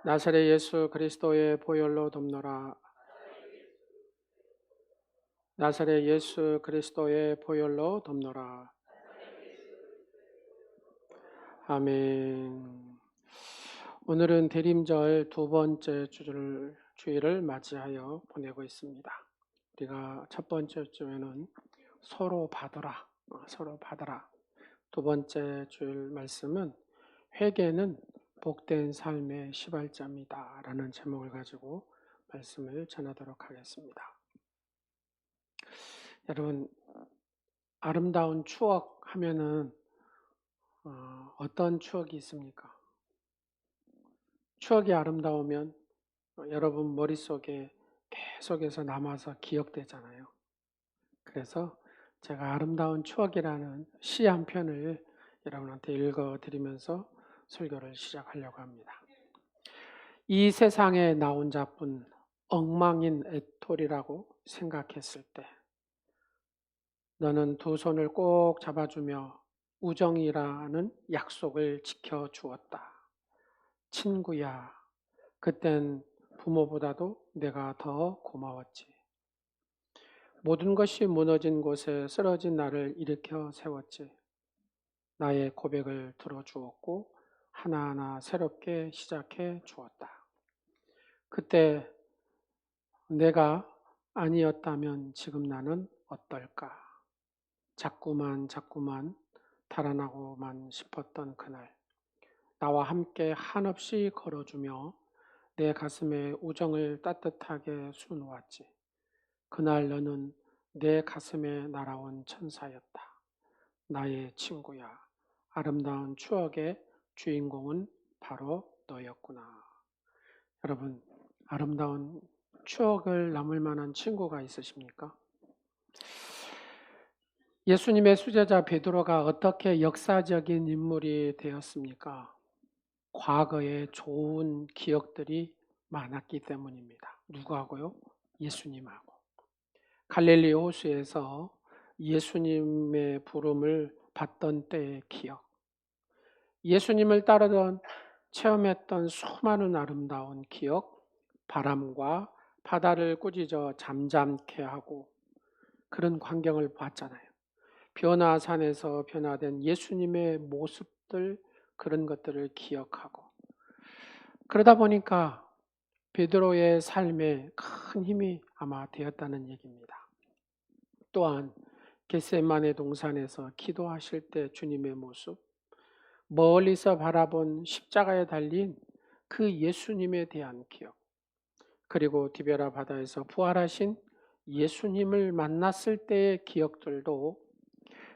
나사렛 예수 그리스도의 보혈로 덮노라. 나사렛 예수 그리스도의 보혈로 덮노라. 아멘. 오늘은 대림절 두 번째 주일을 맞이하여 보내고 있습니다. 우리가 첫 번째 주에는 서로 받으라, 서로 받으라. 두 번째 주일 말씀은 회개는 복된 삶의 시발자입니다 라는 제목을 가지고 말씀을 전하도록 하겠습니다. 여러분, 아름다운 추억 하면은 어떤 추억이 있습니까? 추억이 아름다우면 여러분 머릿속에 계속해서 남아서 기억되잖아요. 그래서 제가 아름다운 추억이라는 시 한 편을 여러분한테 읽어드리면서 설교를 시작하려고 합니다. 이 세상에 나 혼자뿐 엉망인 애톨이라고 생각했을 때 너는 두 손을 꼭 잡아주며 우정이라는 약속을 지켜주었다. 친구야, 그땐 부모보다도 내가 더 고마웠지. 모든 것이 무너진 곳에 쓰러진 나를 일으켜 세웠지. 나의 고백을 들어주었고 하나하나 새롭게 시작해 주었다. 그때 내가 아니었다면 지금 나는 어떨까? 자꾸만 달아나고만 싶었던 그날, 나와 함께 한없이 걸어주며 내 가슴에 우정을 따뜻하게 수놓았지. 그날 너는 내 가슴에 날아온 천사였다. 나의 친구야. 아름다운 추억의 주인공은 바로 너였구나. 여러분, 아름다운 추억을 남을 만한 친구가 있으십니까? 예수님의 수제자 베드로가 어떻게 역사적인 인물이 되었습니까? 과거에 좋은 기억들이 많았기 때문입니다. 누구하고요? 예수님하고. 갈릴리 호수에서 예수님의 부름을 받던 때의 기억, 예수님을 따르던 체험했던 수많은 아름다운 기억, 바람과 바다를 꾸짖어 잠잠케 하고 그런 광경을 봤잖아요. 변화산에서 변화된 예수님의 모습들, 그런 것들을 기억하고, 그러다 보니까 베드로의 삶에 큰 힘이 아마 되었다는 얘기입니다. 또한 겟세마네 동산에서 기도하실 때 주님의 모습, 멀리서 바라본 십자가에 달린 그 예수님에 대한 기억, 그리고 디베라 바다에서 부활하신 예수님을 만났을 때의 기억들도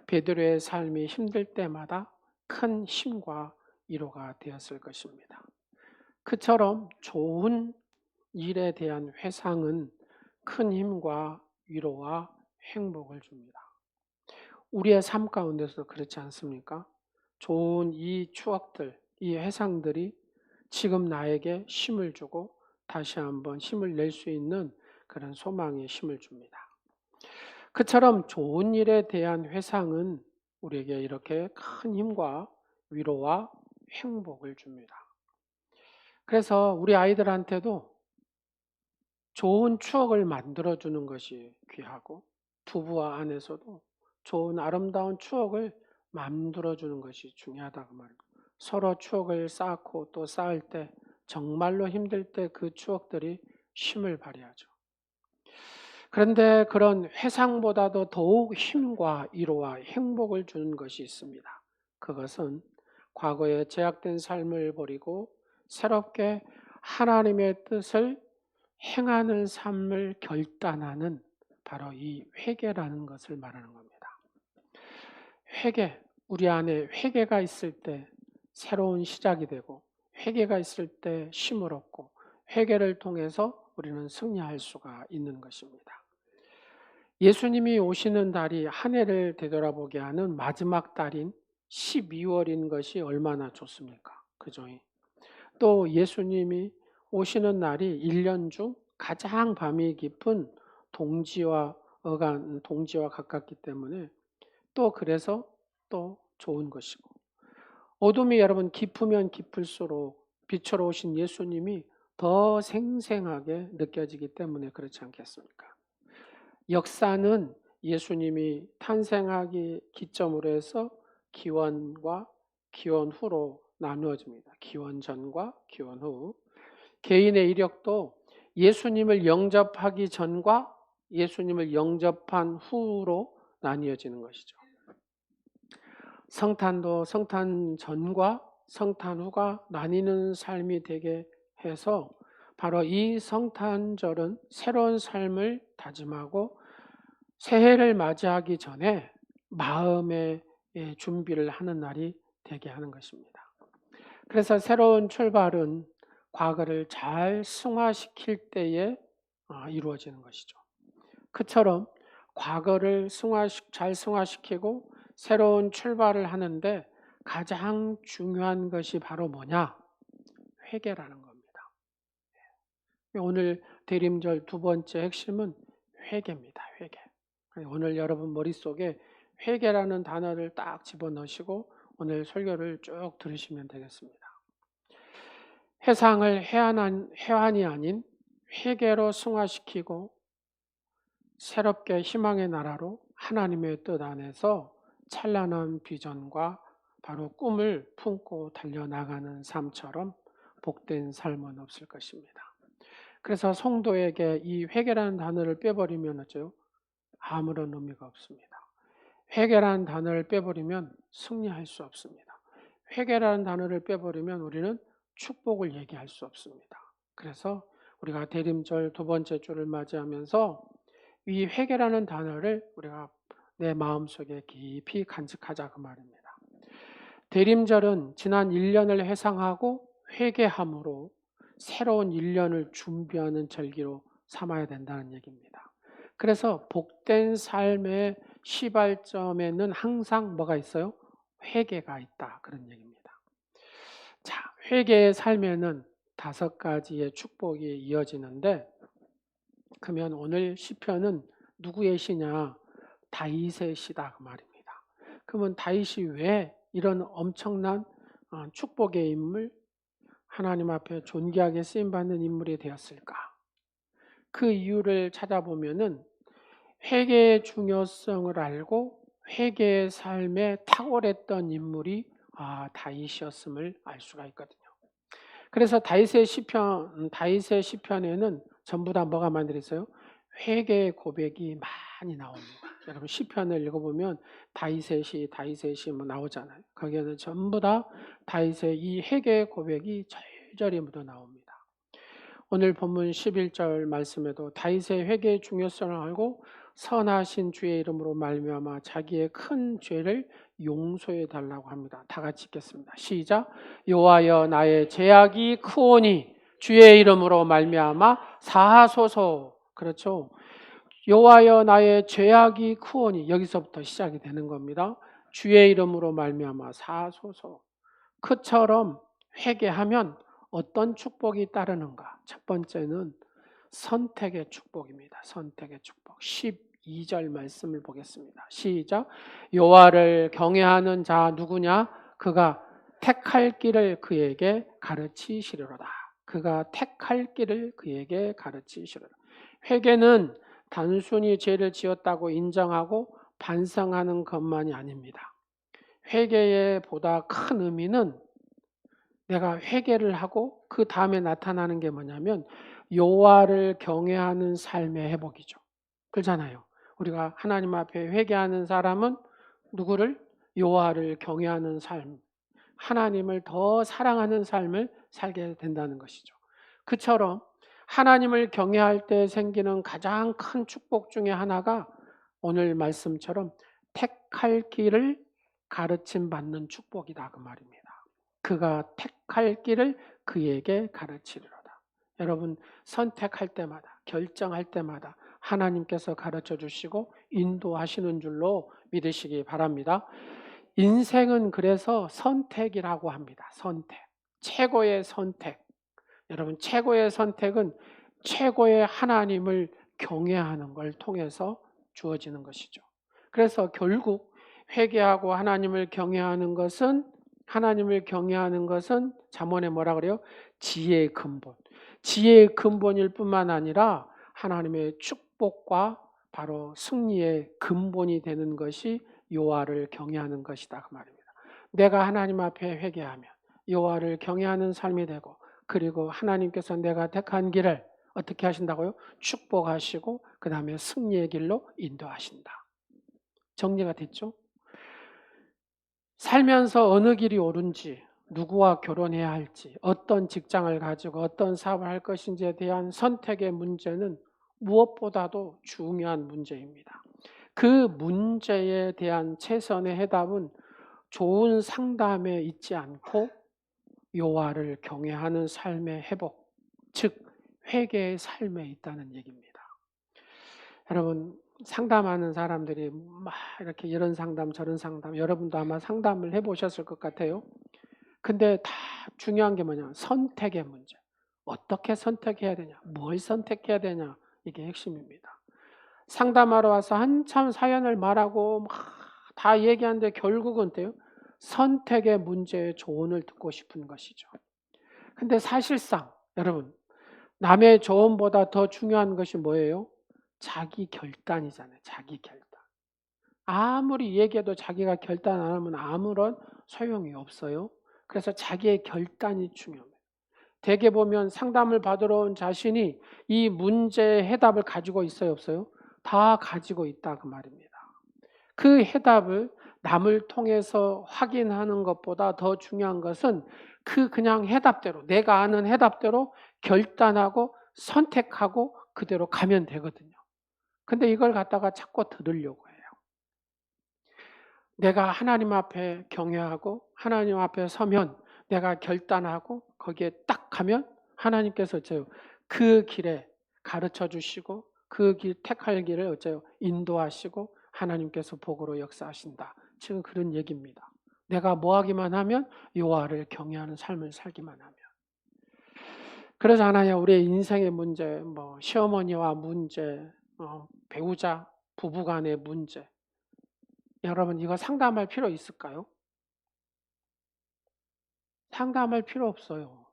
베드로의 삶이 힘들 때마다 큰 힘과 위로가 되었을 것입니다. 그처럼 좋은 일에 대한 회상은 큰 힘과 위로와 행복을 줍니다. 우리의 삶 가운데서 그렇지 않습니까? 좋은 이 추억들, 이 회상들이 지금 나에게 힘을 주고 다시 한번 힘을 낼 수 있는 그런 소망의 힘을 줍니다. 그처럼 좋은 일에 대한 회상은 우리에게 이렇게 큰 힘과 위로와 행복을 줍니다. 그래서 우리 아이들한테도 좋은 추억을 만들어주는 것이 귀하고, 부부와 안에서도 좋은 아름다운 추억을 만들어주는 것이 중요하다고 말합니다. 서로 추억을 쌓고 또 쌓을 때 정말로 힘들 때 그 추억들이 힘을 발휘하죠. 그런데 그런 회상보다도 더욱 힘과 위로와 행복을 주는 것이 있습니다. 그것은 과거의 제약된 삶을 버리고 새롭게 하나님의 뜻을 행하는 삶을 결단하는 바로 이 회개라는 것을 말하는 겁니다. 회개, 우리 안에 회개가 있을 때 새로운 시작이 되고, 회개가 있을 때 힘을 얻고, 회개를 통해서 우리는 승리할 수가 있는 것입니다. 예수님이 오시는 달이 한 해를 되돌아보게 하는 마지막 달인 12월인 것이 얼마나 좋습니까? 그죠? 또 예수님이 오시는 날이 1년 중 가장 밤이 깊은 동지와 가깝기 때문에 또 그래서 또 좋은 것이고, 어둠이 여러분 깊으면 깊을수록 빛으로 오신 예수님이 더 생생하게 느껴지기 때문에 그렇지 않겠습니까? 역사는 예수님이 탄생하기 기점으로 해서 기원과 기원 후로 나누어집니다. 기원 전과 기원 후. 개인의 이력도 예수님을 영접하기 전과 예수님을 영접한 후로 나뉘어지는 것이죠. 성탄도 성탄 전과 성탄 후가 나뉘는 삶이 되게 해서 바로 이 성탄절은 새로운 삶을 다짐하고 새해를 맞이하기 전에 마음의 준비를 하는 날이 되게 하는 것입니다. 그래서 새로운 출발은 과거를 잘 승화시킬 때에 이루어지는 것이죠. 그처럼 과거를 잘 승화시키고 새로운 출발을 하는데 가장 중요한 것이 바로 뭐냐? 회개라는 겁니다. 오늘 대림절 두 번째 핵심은 회개입니다. 회개. 오늘 여러분 머릿속에 회개라는 단어를 딱 집어넣으시고 오늘 설교를 쭉 들으시면 되겠습니다. 회상을 해환이 아닌 회개로 승화시키고 새롭게 희망의 나라로 하나님의 뜻 안에서 찬란한 비전과 바로 꿈을 품고 달려나가는 삶처럼 복된 삶은 없을 것입니다. 그래서 성도에게 이 회개라는 단어를 빼버리면 어쩌요? 아무런 의미가 없습니다. 회개라는 단어를 빼버리면 승리할 수 없습니다. 회개라는 단어를 빼버리면 우리는 축복을 얘기할 수 없습니다. 그래서 우리가 대림절 두 번째 주를 맞이하면서 이 회개라는 단어를 우리가 내 마음속에 깊이 간직하자 그 말입니다. 대림절은 지난 1년을 회상하고 회개함으로 새로운 1년을 준비하는 절기로 삼아야 된다는 얘기입니다. 그래서 복된 삶의 시발점에는 항상 뭐가 있어요? 회개가 있다. 그런 얘기입니다. 자, 회개의 삶에는 5가지의 축복이 이어지는데 그러면 오늘 시편은 누구의 시냐? 다윗의 시다 그 말입니다. 그러면 다윗이 왜 이런 엄청난 축복의 인물, 하나님 앞에 존귀하게 쓰임받는 인물이 되었을까? 그 이유를 찾아보면은 회개의 중요성을 알고 회개의 삶에 탁월했던 인물이 다윗이었음을 알 수가 있거든요. 그래서 다윗의 시편에는 전부 다 뭐가 많이 들어있어요? 회개의 고백이 많이 나옵니다. 여러분 시편을 읽어보면 다윗의 시 뭐 나오잖아요. 거기에는 전부 다 다윗의 이 회개의 고백이 절절히 묻어 나옵니다. 오늘 본문 11절 말씀에도 다윗의 회개의 중요성을 알고 선하신 주의 이름으로 말미암아 자기의 큰 죄를 용서해 달라고 합니다. 다 같이 읽겠습니다. 시작. 여호와여 나의 죄악이 크오니 주의 이름으로 말미암아 사하소서. 그렇죠. 여호와여 나의 죄악이 크오니 여기서부터 시작이 되는 겁니다. 주의 이름으로 말미암아 사하소서. 그처럼 회개하면 어떤 축복이 따르는가? 첫 번째는 선택의 축복입니다. 선택의 축복. 12절 말씀을 보겠습니다. 시작. 여호와를 경외하는 자 누구냐? 그가 택할 길을 그에게 가르치시리로다. 그가 택할 길을 그에게 가르치시리로다. 회개는 단순히 죄를 지었다고 인정하고 반성하는 것만이 아닙니다. 회개의 보다 큰 의미는 내가 회개를 하고 그 다음에 나타나는 게 뭐냐면 여호와를 경외하는 삶의 회복이죠. 그렇잖아요. 우리가 하나님 앞에 회개하는 사람은 누구를? 여호와를 경외하는 삶, 하나님을 더 사랑하는 삶을 살게 된다는 것이죠. 그처럼 하나님을 경외할 때 생기는 가장 큰 축복 중에 하나가 오늘 말씀처럼 택할 길을 가르침 받는 축복이다 그 말입니다. 그가 택할 길을 그에게 가르치리로다. 여러분 선택할 때마다 결정할 때마다 하나님께서 가르쳐 주시고 인도하시는 줄로 믿으시기 바랍니다. 인생은 그래서 선택이라고 합니다. 선택. 최고의 선택. 여러분 최고의 선택은 최고의 하나님을 경외하는 걸 통해서 주어지는 것이죠. 그래서 결국 회개하고 하나님을 경외하는 것은 하나님을 경외하는 것은 잠언에 뭐라 그래요? 지혜의 근본. 지혜의 근본일 뿐만 아니라 하나님의 축복과 바로 승리의 근본이 되는 것이 여호와를 경외하는 것이다 그 말입니다. 내가 하나님 앞에 회개하면 여호와를 경외하는 삶이 되고, 그리고 하나님께서 내가 택한 길을 어떻게 하신다고요? 축복하시고 그 다음에 승리의 길로 인도하신다. 정리가 됐죠? 살면서 어느 길이 옳은지, 누구와 결혼해야 할지, 어떤 직장을 가지고 어떤 사업을 할 것인지에 대한 선택의 문제는 무엇보다도 중요한 문제입니다. 그 문제에 대한 최선의 해답은 좋은 상담에 있지 않고 여호와를 경외하는 삶의 회복, 즉 회개의 삶에 있다는 얘기입니다. 여러분, 상담하는 사람들이 막 이렇게 이런 상담 저런 상담, 여러분도 아마 상담을 해보셨을 것 같아요. 근데 다 중요한 게 뭐냐? 선택의 문제. 어떻게 선택해야 되냐? 뭘 선택해야 되냐? 이게 핵심입니다. 상담하러 와서 한참 사연을 말하고 막 다 얘기하는데 결국은 어때요? 선택의 문제의 조언을 듣고 싶은 것이죠. 근데 사실상 여러분, 남의 조언보다 더 중요한 것이 뭐예요? 자기 결단이잖아요. 자기 결단. 아무리 얘기해도 자기가 결단 안 하면 아무런 소용이 없어요. 그래서 자기의 결단이 중요합니다. 대개 보면 상담을 받으러 온 자신이 이 문제의 해답을 가지고 있어요, 없어요? 다 가지고 있다 그 말입니다. 그 해답을 남을 통해서 확인하는 것보다 더 중요한 것은 그냥 해답대로, 내가 아는 해답대로 결단하고 선택하고 그대로 가면 되거든요. 근데 이걸 갖다가 자꾸 들으려고 해요. 내가 하나님 앞에 경외하고 하나님 앞에 서면 내가 결단하고 거기에 딱 가면 하나님께서 어째요? 그 길에 가르쳐 주시고 그 길 택할 길을 어째요? 인도하시고 하나님께서 복으로 역사하신다. 지금 그런 얘기입니다. 내가 뭐 하기만 하면 여호와를 경외하는 삶을 살기만 하면. 그래서 하나님 우리의 인생의 문제, 뭐 시어머니와 문제, 배우자, 부부간의 문제, 여러분 이거 상담할 필요 있을까요? 상담할 필요 없어요.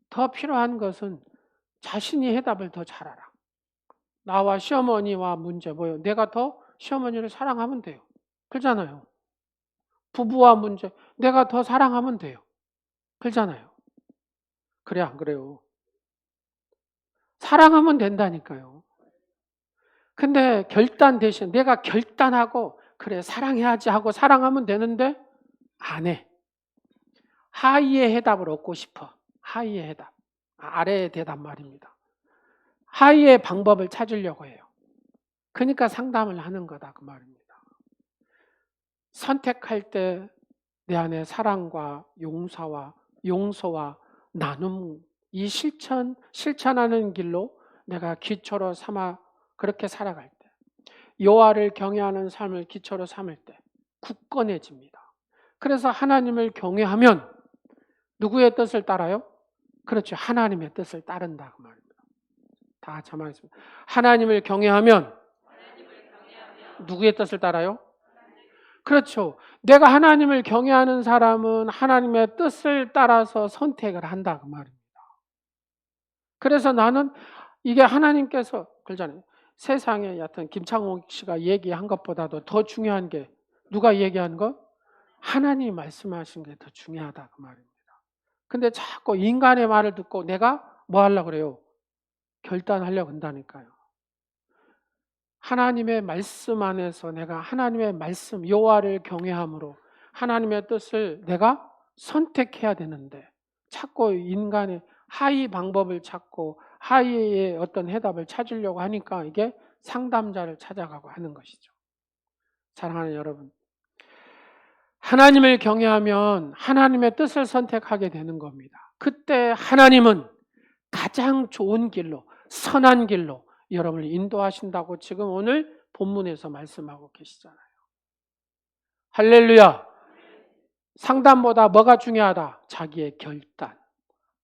더 필요한 것은 자신이 해답을 더 잘 알아. 나와 시어머니와 문제 뭐예요? 내가 더 시어머니를 사랑하면 돼요. 그렇잖아요. 부부와 문제 내가 더 사랑하면 돼요. 그렇잖아요. 그래 안 그래요? 사랑하면 된다니까요. 근데 결단 대신 내가 결단하고 그래 사랑해야지 하고 사랑하면 되는데 안 해. 하위의 해답을 얻고 싶어. 하위의 해답. 아래의 대답 말입니다. 하위의 방법을 찾으려고 해요. 그러니까 상담을 하는 거다 그 말입니다. 선택할 때 내 안에 사랑과 용서와 나눔, 이 실천하는 길로 내가 기초로 삼아 그렇게 살아갈 때, 여호와를 경외하는 삶을 기초로 삼을 때 굳건해집니다. 그래서 하나님을 경외하면 누구의 뜻을 따라요? 그렇죠. 하나님의 뜻을 따른다 그 말입니다. 다 같이 한번 하겠습니다. 하나님을 경외하면 누구의 뜻을 따라요? 그렇죠. 내가 하나님을 경외하는 사람은 하나님의 뜻을 따라서 선택을 한다 그 말입니다. 그래서 나는 이게 하나님께서 그러잖아요. 세상에 여하튼 김창옥 씨가 얘기한 것보다도 더 중요한 게 누가 얘기한 거? 하나님이 말씀하신 게 더 중요하다 그 말입니다. 근데 자꾸 인간의 말을 듣고 내가 뭐 하려고 그래요? 결단하려고 한다니까요. 하나님의 말씀 안에서 내가 하나님의 말씀 여호와를 경외함으로 하나님의 뜻을 내가 선택해야 되는데 자꾸 인간의 하위 방법을 찾고 하위의 어떤 해답을 찾으려고 하니까 이게 상담자를 찾아가고 하는 것이죠. 사랑하는 여러분, 하나님을 경외하면 하나님의 뜻을 선택하게 되는 겁니다. 그때 하나님은 가장 좋은 길로, 선한 길로 여러분을 인도하신다고 지금 오늘 본문에서 말씀하고 계시잖아요. 할렐루야. 상담보다 뭐가 중요하다? 자기의 결단.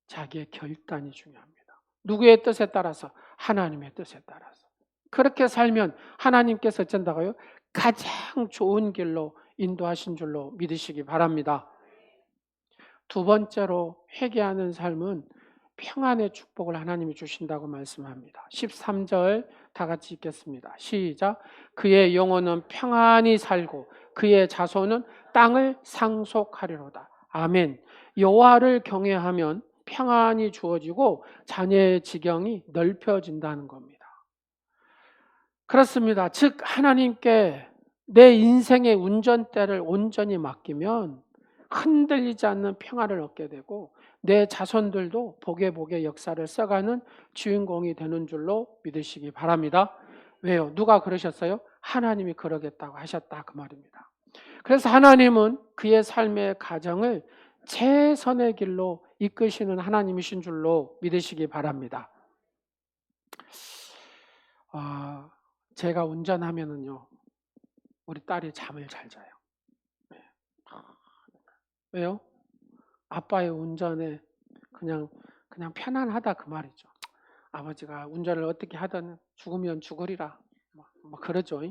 자기의 결단이 중요합니다. 누구의 뜻에 따라서? 하나님의 뜻에 따라서. 그렇게 살면 하나님께서 어쩐다고요? 가장 좋은 길로 인도하신 줄로 믿으시기 바랍니다. 두 번째로 회개하는 삶은 평안의 축복을 하나님이 주신다고 말씀합니다. 13절 다 같이 읽겠습니다. 시작. 그의 영혼은 평안히 살고 그의 자손은 땅을 상속하리로다. 아멘. 여호와를 경외하면 평안이 주어지고 자녀의 지경이 넓혀진다는 겁니다. 그렇습니다. 즉 하나님께 내 인생의 운전대를 온전히 맡기면 흔들리지 않는 평안을 얻게 되고 내 자손들도 복의 역사를 써가는 주인공이 되는 줄로 믿으시기 바랍니다. 왜요? 누가 그러셨어요? 하나님이 그러겠다고 하셨다 그 말입니다. 그래서 하나님은 그의 삶의 가정을 최선의 길로 이끄시는 하나님이신 줄로 믿으시기 바랍니다. 제가 운전하면은요, 우리 딸이 잠을 잘 자요. 왜요? 아빠의 운전에 그냥 편안하다 그 말이죠. 아버지가 운전을 어떻게 하든 죽으면 죽으리라 뭐 그러죠.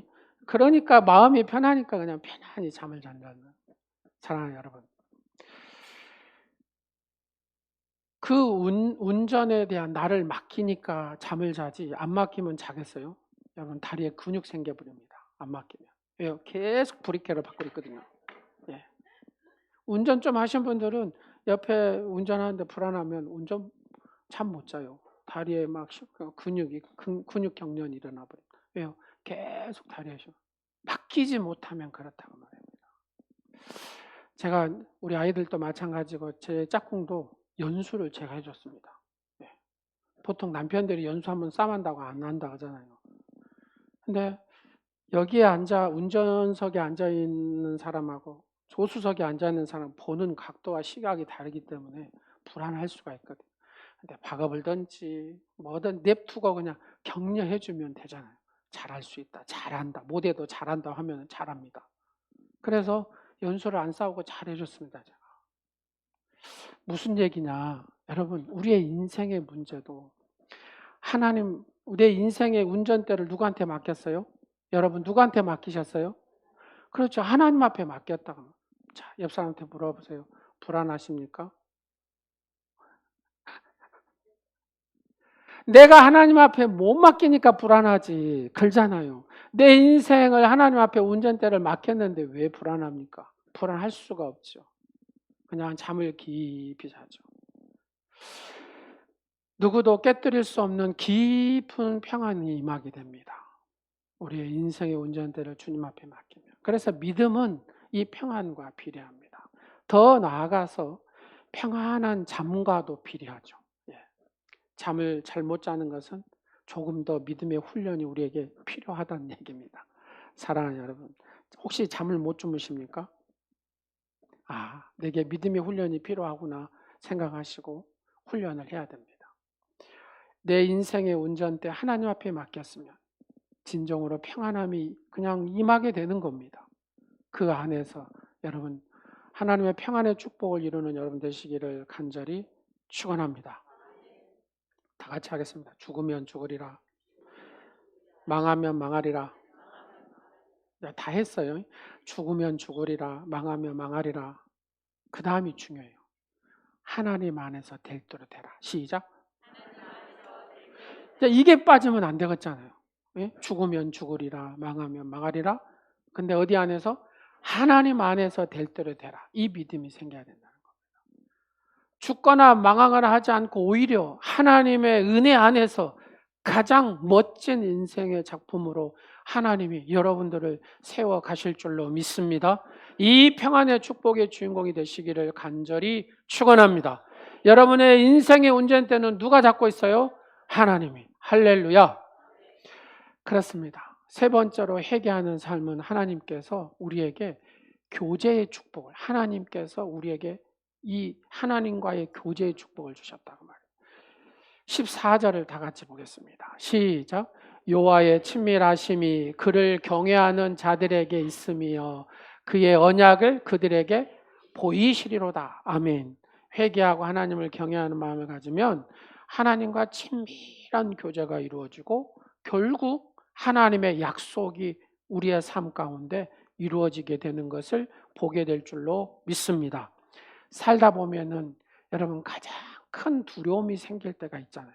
그러니까 마음이 편하니까 그냥 편안히 잠을 잔다는. 사랑하는 여러분, 그 운전에 대한 나를 맡기니까 잠을 자지 안 맡기면 자겠어요? 여러분 다리에 근육 생겨버립니다. 안 맡기면. 왜요? 계속 브레이크를 밟고 있거든요. 예. 운전 좀 하신 분들은 옆에 운전하는데 불안하면 운전 잠 못 자요. 다리에 막 근육 경련이 일어나 버려요. 왜요? 계속 다리에 맡기지 못하면 그렇다고 말합니다. 제가 우리 아이들도 마찬가지고 제 짝꿍도 연수를 제가 해줬습니다. 네. 보통 남편들이 연수하면 싸만다고 안 한다 하잖아요. 근데 여기에 운전석에 앉아 있는 사람하고 조수석에 앉아 있는 사람 보는 각도와 시각이 다르기 때문에 불안할 수가 있거든요. 근데 박아불든지 뭐든 냅두고 그냥 격려해주면 되잖아요. 잘할 수 있다, 잘한다, 못해도 잘한다 하면 잘합니다. 그래서 연수를 안 싸우고 잘해줬습니다. 제가. 무슨 얘기냐, 여러분, 우리의 인생의 문제도 하나님, 우리의 인생의 운전대를 누구한테 맡겼어요? 여러분 누구한테 맡기셨어요? 그렇죠. 하나님 앞에 맡겼다가. 자, 옆 사람한테 물어보세요. 불안하십니까? 내가 하나님 앞에 못 맡기니까 불안하지. 그러잖아요. 내 인생을 하나님 앞에 운전대를 맡겼는데 왜 불안합니까? 불안할 수가 없죠. 그냥 잠을 깊이 자죠. 누구도 깨뜨릴 수 없는 깊은 평안이 임하게 됩니다. 우리의 인생의 운전대를 주님 앞에 맡기면. 그래서 믿음은 이 평안과 비례합니다. 더 나아가서 평안한 잠과도 비례하죠. 잠을 잘 못 자는 것은 조금 더 믿음의 훈련이 우리에게 필요하다는 얘기입니다. 사랑하는 여러분, 혹시 잠을 못 주무십니까? 내게 믿음의 훈련이 필요하구나 생각하시고 훈련을 해야 됩니다. 내 인생의 운전대 하나님 앞에 맡겼으면 진정으로 평안함이 그냥 임하게 되는 겁니다. 그 안에서 여러분 하나님의 평안의 축복을 이루는 여러분 되시기를 간절히 축원합니다. 다 같이 하겠습니다. 죽으면 죽으리라. 망하면 망하리라. 다 했어요. 죽으면 죽으리라. 망하면 망하리라. 그 다음이 중요해요. 하나님 안에서 될 대로 되라. 시작. 이게 빠지면 안 되겠잖아요. 죽으면 죽으리라. 망하면 망하리라. 근데 어디 안에서? 하나님 안에서 될 대로 되라. 이 믿음이 생겨야 된다는 겁니다. 죽거나 망하거나 하지 않고 오히려 하나님의 은혜 안에서 가장 멋진 인생의 작품으로 하나님이 여러분들을 세워 가실 줄로 믿습니다. 이 평안의 축복의 주인공이 되시기를 간절히 축원합니다. 여러분의 인생의 운전대는 누가 잡고 있어요? 하나님이. 할렐루야. 그렇습니다. 세 번째로 회개하는 삶은 하나님께서 우리에게 교제의 축복을, 하나님께서 우리에게 이 하나님과의 교제의 축복을 주셨다고 말해요. 14절을 다 같이 보겠습니다. 시작. 여호와의 친밀하심이 그를 경외하는 자들에게 있으며 그의 언약을 그들에게 보이시리로다. 아멘. 회개하고 하나님을 경외하는 마음을 가지면 하나님과 친밀한 교제가 이루어지고 결국 하나님의 약속이 우리의 삶 가운데 이루어지게 되는 것을 보게 될 줄로 믿습니다. 살다 보면은 여러분 가장 큰 두려움이 생길 때가 있잖아요.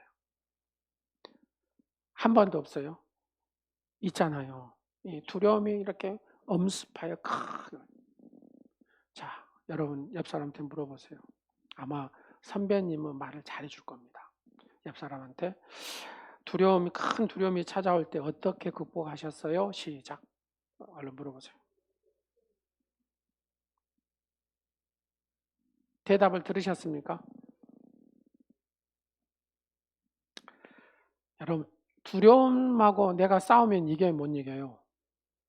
한 번도 없어요? 있잖아요. 이 두려움이 이렇게 엄습하여 자, 여러분 옆 사람한테 물어보세요. 아마 선배님은 말을 잘해줄 겁니다. 옆 사람한테 큰 두려움이 찾아올 때 어떻게 극복하셨어요? 시작. 얼른 물어보세요. 대답을 들으셨습니까? 여러분, 두려움하고 내가 싸우면 이게 못 이겨요.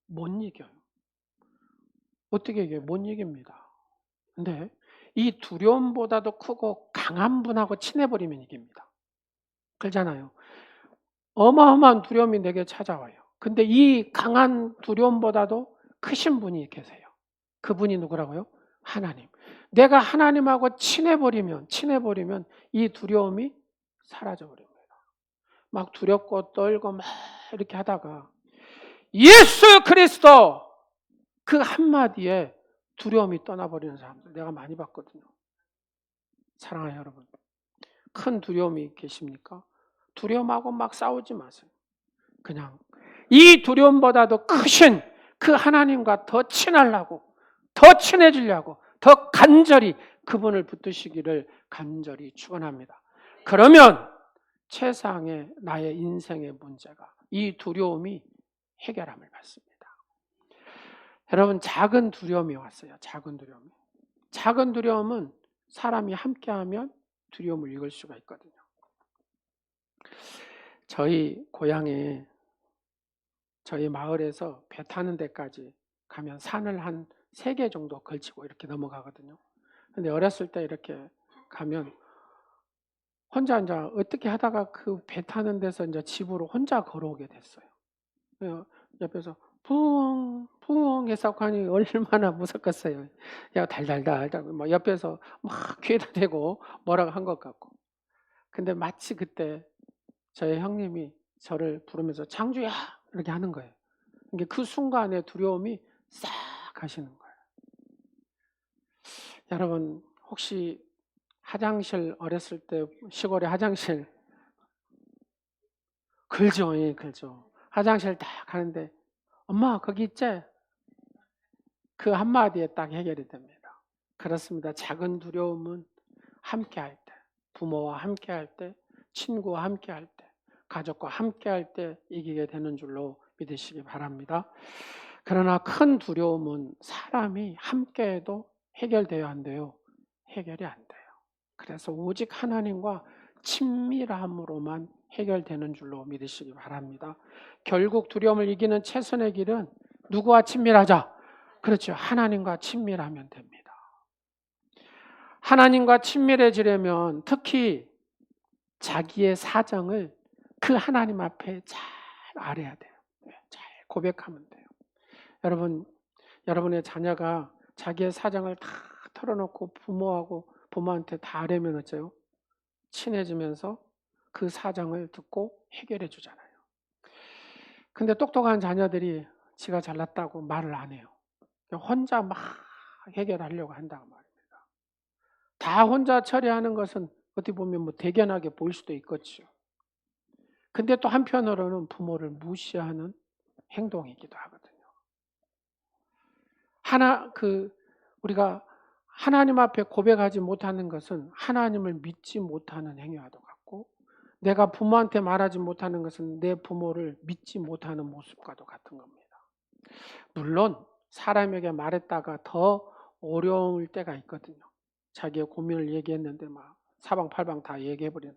못 이겨요. 어떻게 이겨요? 못 이깁니다. 근데 이 두려움보다도 크고 강한 분하고 친해버리면 이깁니다. 그렇잖아요. 어마어마한 두려움이 내게 찾아와요. 근데 이 강한 두려움보다도 크신 분이 계세요. 그분이 누구라고요? 하나님. 내가 하나님하고 친해버리면 이 두려움이 사라져버립니다. 막 두렵고 떨고 막 이렇게 하다가 예수 그리스도 그 한마디에 두려움이 떠나버리는 사람들 내가 많이 봤거든요. 사랑하는 여러분, 큰 두려움이 계십니까? 두려움하고 막 싸우지 마세요. 그냥 이 두려움보다도 크신 그 하나님과 더 친하려고, 더 친해지려고, 더 간절히 그분을 붙드시기를 간절히 축원합니다. 그러면 최상의 나의 인생의 문제가 이 두려움이 해결함을 받습니다. 여러분, 작은 두려움이 왔어요. 작은 두려움이. 작은 두려움은 사람이 함께하면 두려움을 이길 수가 있거든요. 저희 고향에 저희 마을에서 배 타는 데까지 가면 산을 한 3개 정도 걸치고 이렇게 넘어가거든요. 근데 어렸을 때 이렇게 가면 혼자 이제 어떻게 하다가 그 배 타는 데서 이제 집으로 혼자 걸어오게 됐어요. 옆에서 붕붕 해서 가니 얼마나 무섭겠어요. 야, 달달달, 뭐 옆에서 막 귀에다 대고 뭐라고 한 것 같고. 근데 마치 그때 저희 형님이 저를 부르면서 장주야! 이렇게 하는 거예요. 그 순간에 두려움이 싹 가시는 거예요. 여러분, 혹시 화장실 어렸을 때 시골에 화장실 걸죠, 예, 걸죠. 화장실 딱 가는데 엄마 거기 있지? 그 한마디에 딱 해결이 됩니다. 그렇습니다. 작은 두려움은 함께 할 때, 부모와 함께 할 때, 친구와 함께 할 때, 가족과 함께 할 때 이기게 되는 줄로 믿으시기 바랍니다. 그러나 큰 두려움은 사람이 함께해도 해결돼야 한대요. 해결이 안 돼요. 그래서 오직 하나님과 친밀함으로만 해결되는 줄로 믿으시기 바랍니다. 결국 두려움을 이기는 최선의 길은 누구와 친밀하자? 그렇죠. 하나님과 친밀하면 됩니다. 하나님과 친밀해지려면 특히 자기의 사정을 그 하나님 앞에 잘 알아야 돼요. 잘 고백하면 돼요. 여러분, 여러분의 자녀가 자기의 사정을 다 털어놓고 부모한테 다 아뢰면 어째요? 친해지면서 그 사정을 듣고 해결해 주잖아요. 근데 똑똑한 자녀들이 지가 잘났다고 말을 안 해요. 혼자 막 해결하려고 한다고 말입니다. 다 혼자 처리하는 것은 어떻게 보면 뭐 대견하게 보일 수도 있겠죠. 근데 또 한편으로는 부모를 무시하는 행동이기도 하거든요. 우리가 하나님 앞에 고백하지 못하는 것은 하나님을 믿지 못하는 행위와도 같고, 내가 부모한테 말하지 못하는 것은 내 부모를 믿지 못하는 모습과도 같은 겁니다. 물론 사람에게 말했다가 더 어려울 때가 있거든요. 자기의 고민을 얘기했는데 막 사방팔방 다 얘기해버리는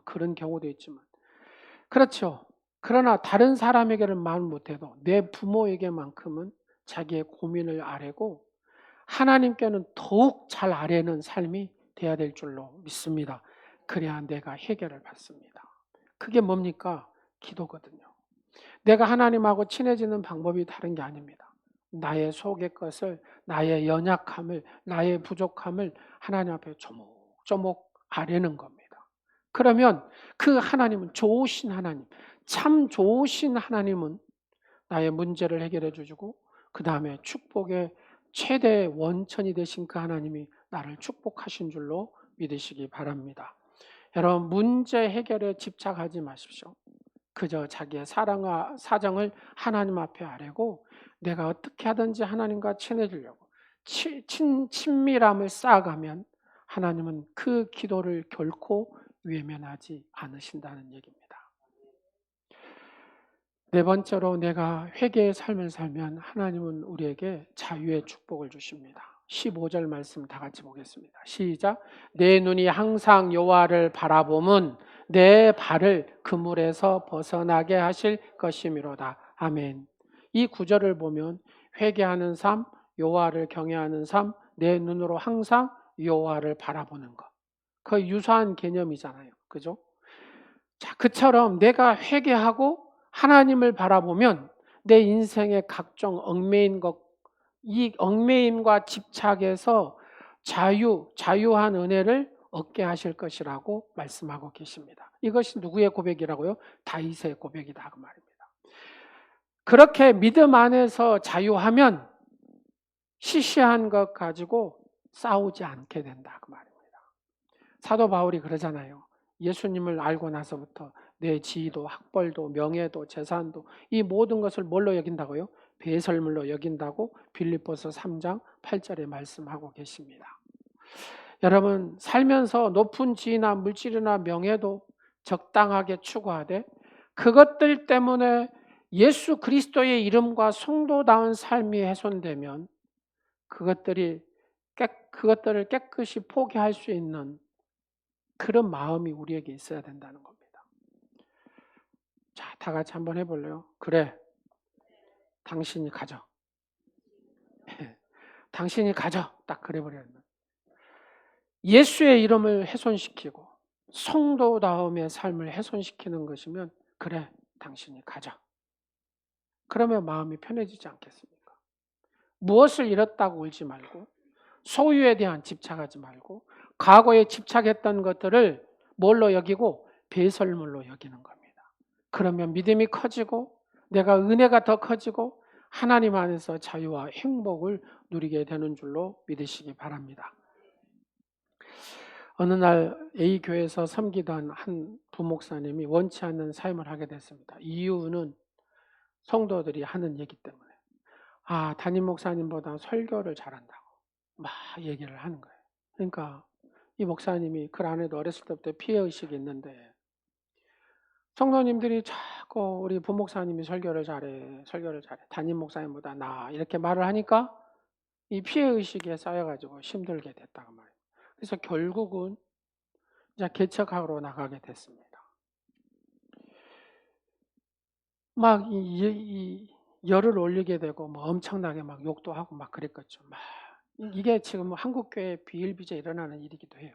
그런 경우도 있지만, 그렇죠. 그러나 다른 사람에게는 말 못해도 내 부모에게만큼은 자기의 고민을 아뢰고 하나님께는 더욱 잘 아뢰는 삶이 돼야 될 줄로 믿습니다. 그래야 내가 해결을 받습니다. 그게 뭡니까? 기도거든요. 내가 하나님하고 친해지는 방법이 다른 게 아닙니다. 나의 속의 것을, 나의 연약함을, 나의 부족함을 하나님 앞에 조목조목 아뢰는 겁니다. 그러면 그 하나님은 좋으신 하나님, 참 좋으신 하나님은 나의 문제를 해결해 주시고 그 다음에 축복의 최대 원천이 되신 그 하나님이 나를 축복하신 줄로 믿으시기 바랍니다. 여러분, 문제 해결에 집착하지 마십시오. 그저 자기의 사랑과 사정을 하나님 앞에 아뢰고 내가 어떻게 하든지 하나님과 친해지려고 친밀함을 쌓아가면 하나님은 그 기도를 결코 외면하지 않으신다는 얘기입니다. 네 번째로 내가 회개의 삶을 살면 하나님은 우리에게 자유의 축복을 주십니다. 15절 말씀 다 같이 보겠습니다. 시작. 내 눈이 항상 여호와를 바라봄은 내 발을 그물에서 벗어나게 하실 것이미로다. 아멘. 이 구절을 보면 회개하는 삶, 여호와를 경외하는 삶, 내 눈으로 항상 여호와를 바라보는 것. 그 유사한 개념이잖아요. 그죠? 자, 그처럼 내가 회개하고 하나님을 바라보면 내 인생의 각종 얽매인 것, 이 얽매임과 집착에서 자유한 은혜를 얻게 하실 것이라고 말씀하고 계십니다. 이것이 누구의 고백이라고요? 다윗의 고백이다 그 말입니다. 그렇게 믿음 안에서 자유하면 시시한 것 가지고 싸우지 않게 된다 그 말입니다. 사도 바울이 그러잖아요. 예수님을 알고 나서부터 내 지위도 학벌도 명예도 재산도 이 모든 것을 뭘로 여긴다고요? 배설물로 여긴다고 빌립보서 3장 8절에 말씀하고 계십니다. 여러분, 살면서 높은 지위나 물질이나 명예도 적당하게 추구하되 그것들 때문에 예수 그리스도의 이름과 성도다운 삶이 훼손되면 그것들을 깨끗이 포기할 수 있는 그런 마음이 우리에게 있어야 된다는 겁니다. 자, 다 같이 한번 해볼래요? 그래, 당신이 가져. 당신이 가져. 딱 그래버려요. 예수의 이름을 훼손시키고 성도다움의 삶을 훼손시키는 것이면 그래, 당신이 가져. 그러면 마음이 편해지지 않겠습니까? 무엇을 잃었다고 울지 말고 소유에 대한 집착하지 말고 과거에 집착했던 것들을 뭘로 여기고 배설물로 여기는 겁니다. 그러면 믿음이 커지고 내가 은혜가 더 커지고 하나님 안에서 자유와 행복을 누리게 되는 줄로 믿으시기 바랍니다. 어느 날 A교회에서 섬기던 한 부목사님이 원치 않는 삶을 하게 됐습니다. 이유는 성도들이 하는 얘기 때문에 담임 목사님보다 설교를 잘한다고 막 얘기를 하는 거예요. 그러니까 이 목사님이 그 안에도 어렸을 때부터 피해의식이 있는데 성도님들이 자꾸 우리 부목사님이 설교를 잘해 담임 목사님보다 나아 이렇게 말을 하니까 이 피해의식에 쌓여가지고 힘들게 됐다고 말이에요. 그래서 결국은 이제 개척하러 나가게 됐습니다. 막 이 열을 올리게 되고 뭐 엄청나게 막 욕도 하고 막 그랬겠죠. 막 이게 지금 한국교회 비일비재 일어나는 일이기도 해요.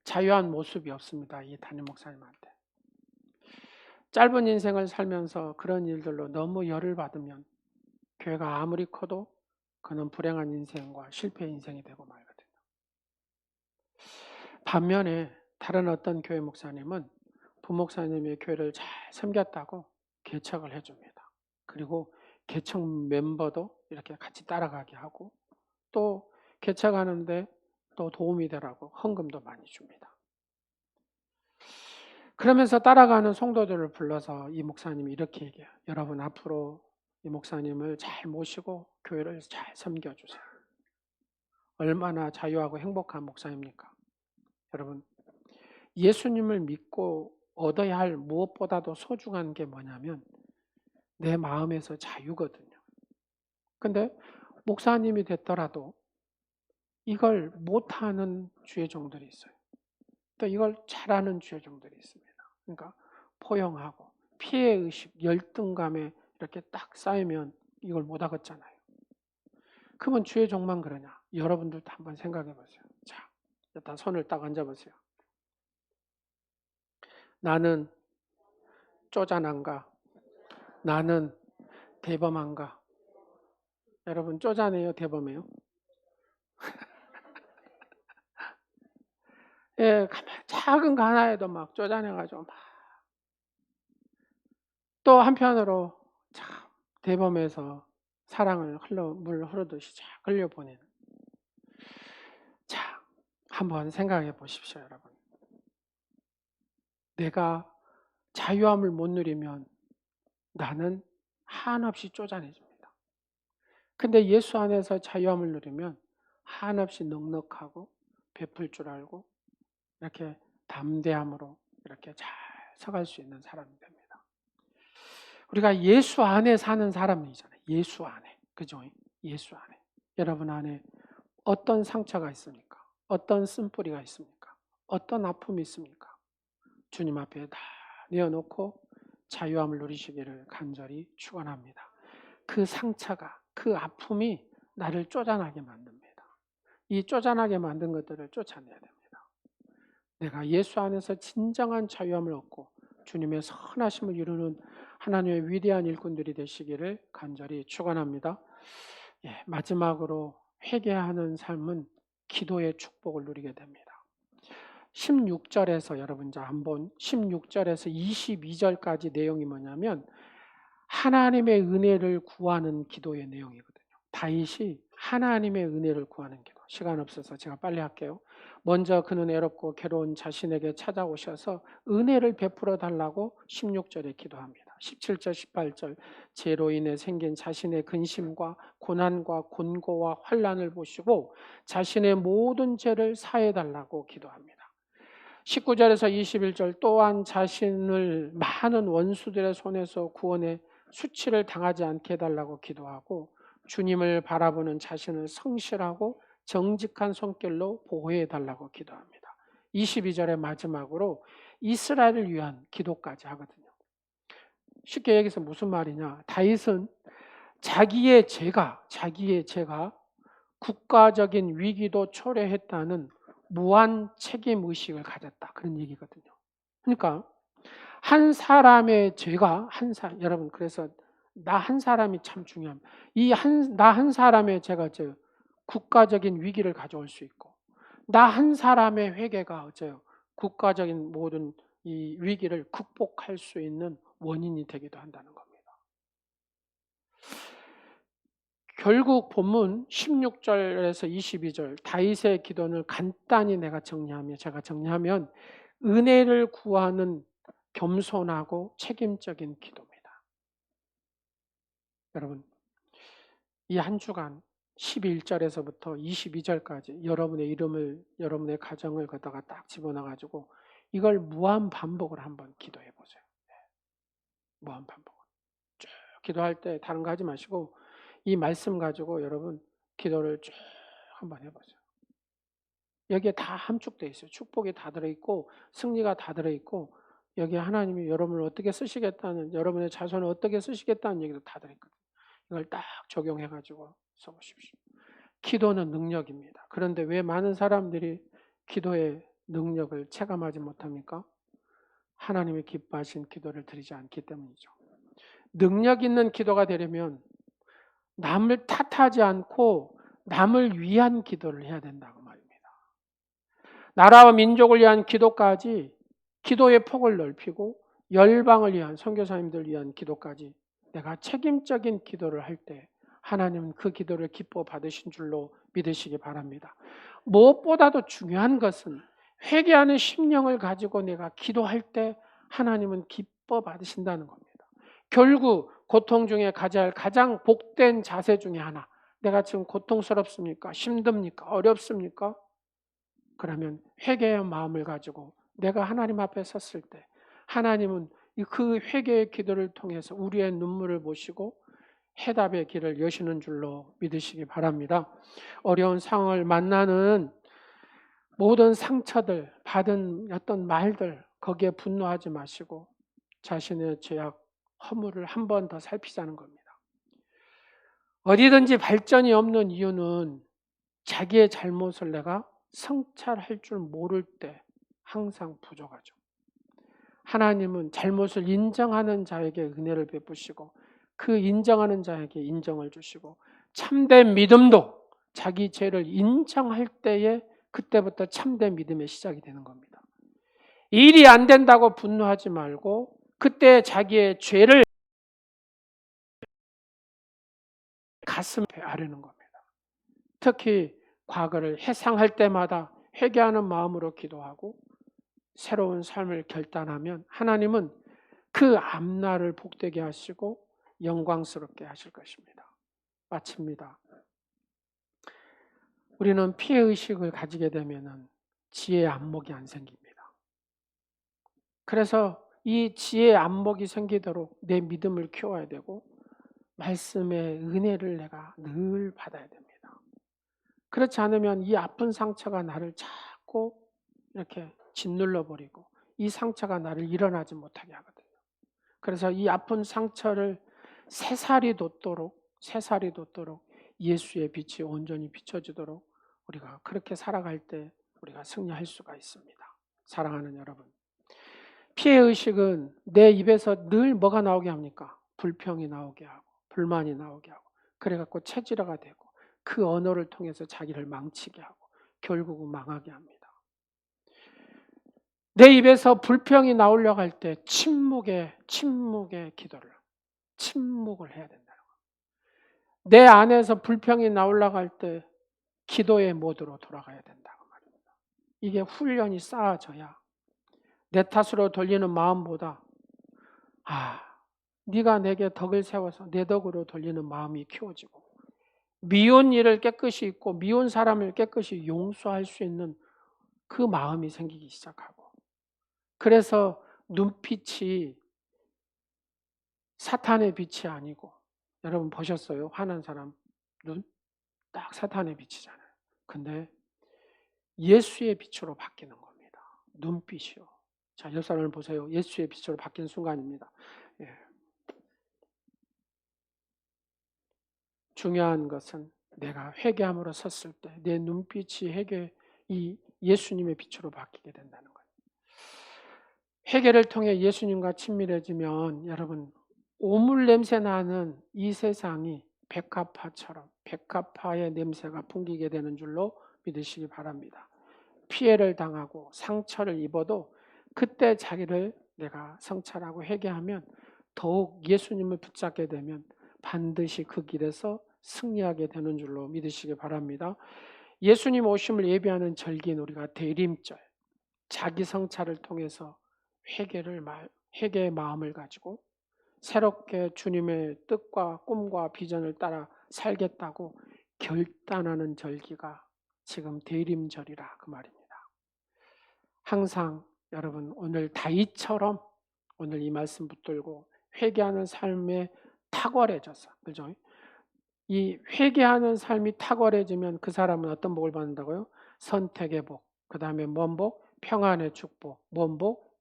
자유한 모습이 없습니다. 이 담임 목사님한테. 짧은 인생을 살면서 그런 일들로 너무 열을 받으면 교회가 아무리 커도 그는 불행한 인생과 실패 인생이 되고 말거든요. 반면에 다른 어떤 교회 목사님은 부목사님의 교회를 잘 섬겼다고 개척을 해줍니다. 그리고 개척 멤버도 이렇게 같이 따라가게 하고 또 개척하는데 또 도움이 되라고 헌금도 많이 줍니다. 그러면서 따라가는 성도들을 불러서 이 목사님이 이렇게 얘기해요. 여러분 앞으로 이 목사님을 잘 모시고 교회를 잘 섬겨주세요. 얼마나 자유하고 행복한 목사입니까? 여러분 예수님을 믿고 얻어야 할 무엇보다도 소중한 게 뭐냐면 내 마음에서 자유거든요. 근데 목사님이 됐더라도 이걸 못하는 주의종들이 있어요. 또 이걸 잘하는 주의종들이 있습니다. 그러니까 포용하고 피해의식, 열등감에 이렇게 딱 쌓이면 이걸 못 하겠잖아요. 그러면 주의종만 그러냐? 여러분들도 한번 생각해 보세요. 자, 일단 손을 딱 얹어보세요. 나는 쪼잔한가? 나는 대범한가? 여러분 쪼잔해요? 대범해요? 예, 작은 거 하나에도 막 쪼잔해가지고 막. 또 한편으로 참 대범해서 사랑을 물 흐르듯이 쫙 흘려보내는. 한번 생각해 보십시오, 여러분. 내가 자유함을 못 누리면 나는 한없이 쪼잔해집니다. 근데 예수 안에서 자유함을 누리면 한없이 넉넉하고 베풀 줄 알고 이렇게 담대함으로 이렇게 잘 서갈 수 있는 사람이 됩니다. 우리가 예수 안에 사는 사람이잖아요. 예수 안에. 그죠? 예수 안에. 여러분 안에 어떤 상처가 있습니까? 어떤 쓴뿌리가 있습니까? 어떤 아픔이 있습니까? 주님 앞에 다 내어놓고 자유함을 누리시기를 간절히 축원합니다. 그 상처가, 그 아픔이 나를 쪼잔하게 만듭니다. 이 쪼잔하게 만든 것들을 쫓아내야 됩니다. 내가 예수 안에서 진정한 자유함을 얻고 주님의 선하심을 이루는 하나님의 위대한 일꾼들이 되시기를 간절히 축원합니다. 마지막으로 회개하는 삶은 기도의 축복을 누리게 됩니다. 16절에서 여러분 한번 16절에서 22절까지 내용이 뭐냐면 하나님의 은혜를 구하는 기도의 내용이거든요. 다윗이 하나님의 은혜를 구하는 기도. 시간 없어서 제가 빨리 할게요. 먼저 그는 애롭고 괴로운 자신에게 찾아오셔서 은혜를 베풀어 달라고 16절에 기도합니다. 17절, 18절 죄로 인해 생긴 자신의 근심과 고난과 곤고와 환난을 보시고 자신의 모든 죄를 사해 달라고 기도합니다. 19절에서 21절 또한 자신을 많은 원수들의 손에서 구원해 수치를 당하지 않게 해달라고 기도하고 주님을 바라보는 자신을 성실하고 정직한 손길로 보호해달라고 기도합니다. 22절의 마지막으로 이스라엘을 위한 기도까지 하거든요. 쉽게 얘기해서 무슨 말이냐? 다윗은 자기의 죄가 국가적인 위기도 초래했다는 무한 책임 의식을 가졌다. 그런 얘기거든요. 그러니까 한 사람의 죄가 여러분 그래서 나 한 사람이 참 중요합니다. 나 한 사람의 죄가 국가적인 위기를 가져올 수 있고 나 한 사람의 회개가 국가적인 모든 이 위기를 극복할 수 있는 원인이 되기도 한다는 겁니다. 결국 본문 16절에서 22절 다윗의 기도를 간단히 제가 정리하면 은혜를 구하는 겸손하고 책임적인 기도입니다. 여러분 이 한 주간 11절에서부터 22절까지 여러분의 이름을 여러분의 가정을 걷다가 딱 집어넣어가지고 이걸 무한 반복을 한번 기도해 보세요. 무한 반복. 쭉 기도할 때 다른 거 하지 마시고 이 말씀 가지고 여러분 기도를 쭉 한번 해보세요. 여기에 다 함축되어 있어요. 축복이 다 들어있고 승리가 다 들어있고 여기에 하나님이 여러분을 어떻게 쓰시겠다는 여러분의 자손을 어떻게 쓰시겠다는 얘기도 다 들어있거든요. 이걸 딱 적용해가지고 써보십시오. 기도는 능력입니다. 그런데 왜 많은 사람들이 기도의 능력을 체감하지 못합니까? 하나님이 기뻐하신 기도를 드리지 않기 때문이죠. 능력 있는 기도가 되려면 남을 탓하지 않고 남을 위한 기도를 해야 된다고 말입니다. 나라와 민족을 위한 기도까지 기도의 폭을 넓히고 열방을 위한 선교사님들 위한 기도까지 내가 책임적인 기도를 할 때 하나님은 그 기도를 기뻐 받으신 줄로 믿으시기 바랍니다. 무엇보다도 중요한 것은 회개하는 심령을 가지고 내가 기도할 때 하나님은 기뻐 받으신다는 겁니다. 결국 고통 중에 가져야 할 가장 복된 자세 중에 하나. 내가 지금 고통스럽습니까? 힘듭니까? 어렵습니까? 그러면 회개의 마음을 가지고 내가 하나님 앞에 섰을 때 하나님은 그 회개의 기도를 통해서 우리의 눈물을 보시고 해답의 길을 여시는 줄로 믿으시기 바랍니다. 어려운 상황을 만나는 모든 상처들, 받은 어떤 말들 거기에 분노하지 마시고 자신의 죄악, 허물을 한 번 더 살피자는 겁니다. 어디든지 발전이 없는 이유는 자기의 잘못을 내가 성찰할 줄 모를 때 항상 부족하죠. 하나님은 잘못을 인정하는 자에게 은혜를 베푸시고 그 인정하는 자에게 인정을 주시고 참된 믿음도 자기 죄를 인정할 때에 그때부터 참된 믿음의 시작이 되는 겁니다. 일이 안 된다고 분노하지 말고 그때 자기의 죄를 가슴에 아뢰는 겁니다. 특히 과거를 회상할 때마다 회개하는 마음으로 기도하고 새로운 삶을 결단하면 하나님은 그 앞날을 복되게 하시고 영광스럽게 하실 것입니다. 마칩니다. 우리는 피해의식을 가지게 되면 지혜의 안목이 안 생깁니다. 그래서 이 지혜의 안목이 생기도록 내 믿음을 키워야 되고 말씀의 은혜를 내가 늘 받아야 됩니다. 그렇지 않으면 이 아픈 상처가 나를 자꾸 이렇게 짓눌러 버리고 이 상처가 나를 일어나지 못하게 하거든요. 그래서 이 아픈 상처를 새살이 돋도록 예수의 빛이 온전히 비춰지도록 우리가 그렇게 살아갈 때 우리가 승리할 수가 있습니다. 사랑하는 여러분, 피해의식은 내 입에서 늘 뭐가 나오게 합니까? 불평이 나오게 하고 불만이 나오게 하고 그래갖고 체질화가 되고 그 언어를 통해서 자기를 망치게 하고 결국은 망하게 합니다. 내 입에서 불평이 나오려고 할 때 침묵의 침묵을 해야 된다는 거예요. 내 안에서 불평이 나오려고 할 때 기도의 모드로 돌아가야 된다고 말입니다. 이게 훈련이 쌓아져야 내 탓으로 돌리는 마음보다 네가 내게 덕을 세워서 내 덕으로 돌리는 마음이 키워지고 미운 일을 깨끗이 잊고 미운 사람을 깨끗이 용서할 수 있는 그 마음이 생기기 시작하고 그래서 눈빛이 사탄의 빛이 아니고 여러분 보셨어요? 화난 사람 눈? 딱 사탄의 빛이잖아요. 근데 예수의 빛으로 바뀌는 겁니다. 눈빛이요. 자, 옆 사람을 보세요. 예수의 빛으로 바뀐 순간입니다. 예. 중요한 것은 내가 회개함으로 섰을 때 내 눈빛이 이 예수님의 빛으로 바뀌게 된다는 거예요. 회개를 통해 예수님과 친밀해지면 여러분 오물 냄새 나는 이 세상이 백합화의 냄새가 풍기게 되는 줄로 믿으시기 바랍니다. 피해를 당하고 상처를 입어도 그때 자기를 내가 성찰하고 회개하면 더욱 예수님을 붙잡게 되면 반드시 그 길에서 승리하게 되는 줄로 믿으시기 바랍니다. 예수님 오심을 예비하는 절기인 우리가 대림절, 자기 성찰을 통해서 회개의 마음을 가지고 새롭게 주님의 뜻과 꿈과 비전을 따라 살겠다고 결단하는 절기가 지금 대림절이라 그 말입니다. 항상 여러분 오늘 다윗처럼 오늘 이 말씀 붙들고 회개하는 삶에 탁월해져서 그죠? 이 회개하는 삶이 탁월해지면 그 사람은 어떤 복을 받는다고요? 선택의 복, 그 다음에 뭔 복? 평안의 축복, 뭔 복?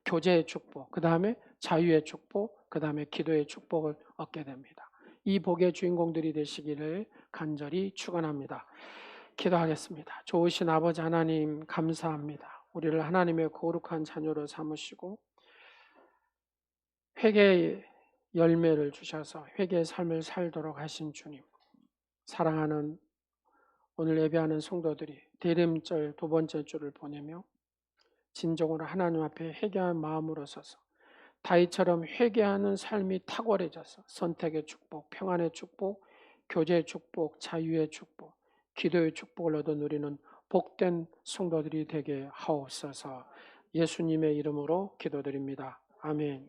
교제의 축복, 그 다음에 자유의 축복, 그 다음에 기도의 축복을 얻게 됩니다. 이 복의 주인공들이 되시기를 간절히 축원합니다. 기도하겠습니다. 좋으신 아버지 하나님 감사합니다. 우리를 하나님의 거룩한 자녀로 삼으시고 회개의 열매를 주셔서 회개의 삶을 살도록 하신 주님, 사랑하는 오늘 예배하는 성도들이 대림절 두 번째 주를 보내며 진정으로 하나님 앞에 회개한 마음으로 서서 다윗처럼 회개하는 삶이 탁월해져서 선택의 축복, 평안의 축복, 교제의 축복, 자유의 축복, 기도의 축복을 얻어 누리는 복된 성도들이 되게 하옵소서. 예수님의 이름으로 기도드립니다. 아멘.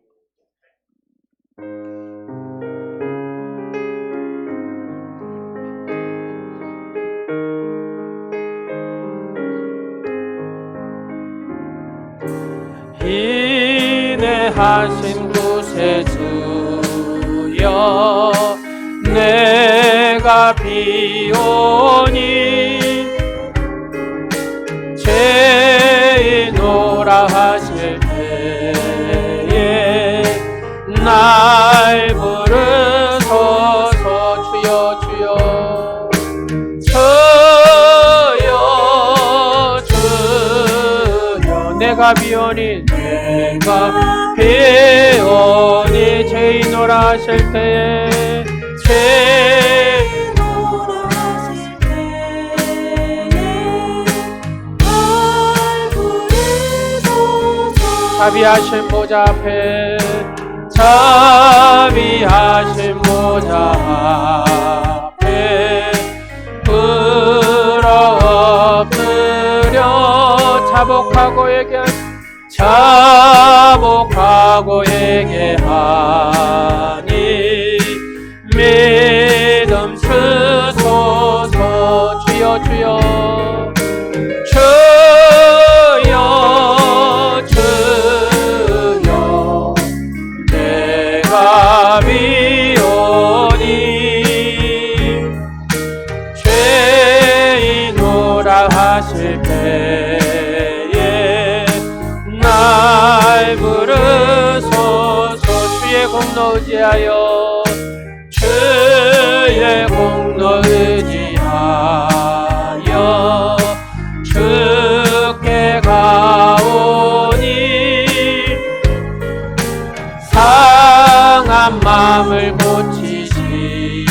인내하신 구세주여 내가 비오니 죄인오라 하실 때에 날 부르소서. 주여 주여 주여 내가 비오니 죄인오라 하실 때에 자비하신 보좌 앞에 자비하신 보좌 앞에 불어 엎드려 자복하고 얘기하니 믿음 주소서. 주여 주여 주여 내가 비오니 죄인오라 하실 때에 날 부르소서. 주의 공로 의지하여 주의 공로 의지하여 주께 가오니 상한 마음을 고치시고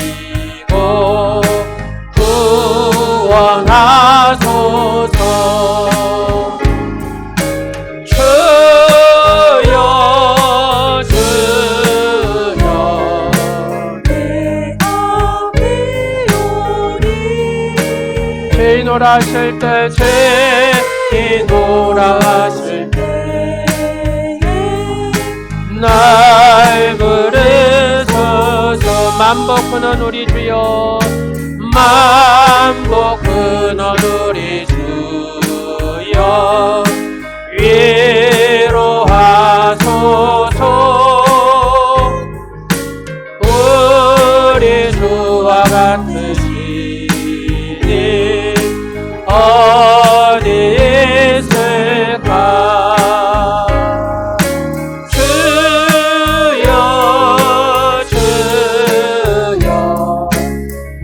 구원하소서. 주여 주여 내가 비오니 죄인오라 하실 때 죄인오라 하실 때에 날 부르소서. 만복 근원 우리 주여 만복 근원 우리 주여 위로하소서. 우리 주와 같으시니 어디 있을까. 주여 주여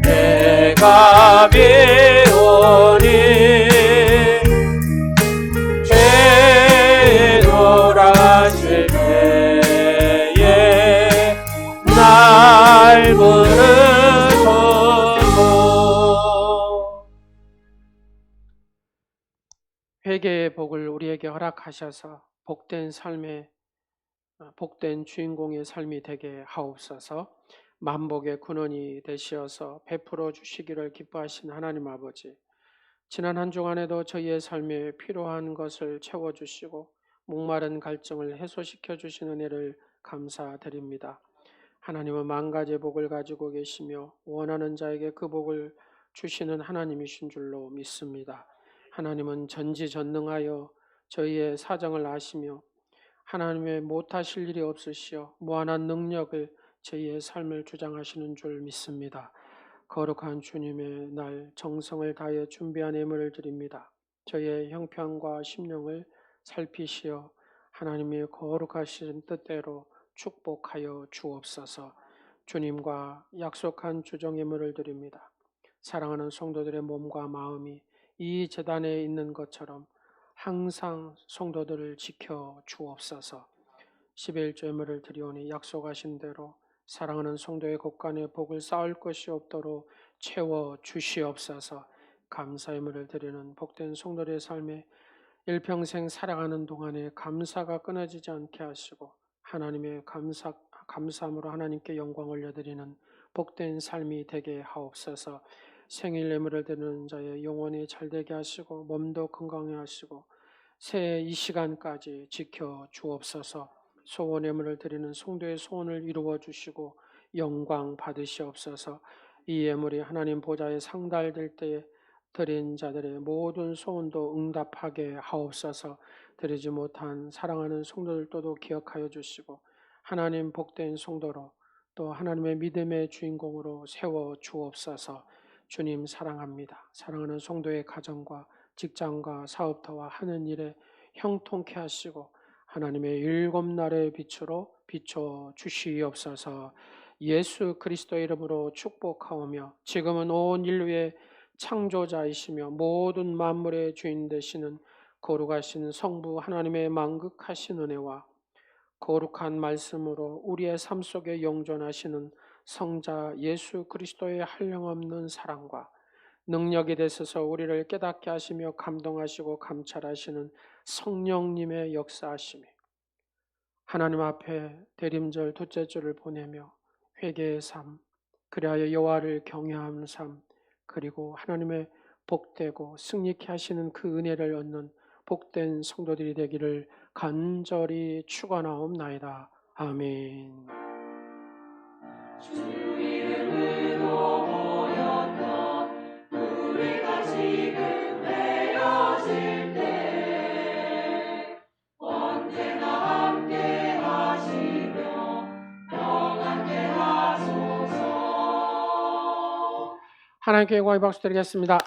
내가 비오니 죄인오라 하실 때에 날 부르소서. 회개의 복을 우리에게 허락하셔서 복된 삶의 복된 주인공의 삶이 되게 하옵소서. 만복의 근원이 되시어서 베풀어 주시기를 기뻐하신 하나님 아버지, 지난 한 주간에도 저희의 삶에 필요한 것을 채워주시고 목마른 갈증을 해소시켜 주신 은혜를 감사드립니다. 하나님은 만 가지 복을 가지고 계시며 원하는 자에게 그 복을 주시는 하나님이신 줄로 믿습니다. 하나님은 전지전능하여 저희의 사정을 아시며 하나님의 못하실 일이 없으시어 무한한 능력을 저희의 삶을 주장하시는 줄 믿습니다. 거룩한 주님의 날 정성을 다해 준비한 예물을 드립니다. 저희의 형편과 심령을 살피시어 하나님의 거룩하신 뜻대로 축복하여 주옵소서. 주님과 약속한 주정 예물을 드립니다. 사랑하는 성도들의 몸과 마음이 이 제단에 있는 것처럼 항상 성도들을 지켜 주옵소서. 11조 예물을 드리오니 약속하신 대로 사랑하는 성도의 곳간에 복을 쌓을 것이 없도록 채워 주시옵소서. 감사 예물을 드리는 복된 성도들의 삶에 일평생 살아가는 동안에 감사가 끊어지지 않게 하시고 하나님의 감사함으로 하나님께 영광 올려드리는 복된 삶이 되게 하옵소서. 생일 예물을 드리는 자의 영혼이 잘되게 하시고 몸도 건강해 하시고 새해 이 시간까지 지켜 주옵소서. 소원 예물을 드리는 성도의 소원을 이루어 주시고 영광 받으시옵소서. 이 예물이 하나님 보좌에 상달될 때에 드린 자들의 모든 소원도 응답하게 하옵소서. 드리지 못한 사랑하는 성도들도 기억하여 주시고 하나님 복된 성도로 또 하나님의 믿음의 주인공으로 세워 주옵소서. 주님 사랑합니다. 사랑하는 성도의 가정과 직장과 사업터와 하는 일에 형통케 하시고 하나님의 일곱 날의 빛으로 비춰 주시옵소서. 예수 그리스도의 이름으로 축복하오며 지금은 온 인류의 창조자이시며 모든 만물의 주인 되시는 거룩하신 성부 하나님의 만극하신 은혜와 거룩한 말씀으로 우리의 삶 속에 영존하시는 성자 예수 그리스도의 한량없는 사랑과 능력이 되셔서 우리를 깨닫게 하시며 감동하시고 감찰하시는 성령님의 역사하심이 하나님 앞에 대림절 둘째 주를 보내며 회개의 삶, 그리하여 여호와를 경외하는 삶, 그리고 하나님의 복되고 승리케 하시는 그 은혜를 얻는 복된 성도들이 되기를 간절히 축원하옵나이다. 아멘. 주 이름으로 모였던 우리가 지금 되어질 때 언제나 함께 하시며 평안케 하소서. 하나님께 영광의 박수 드리겠습니다.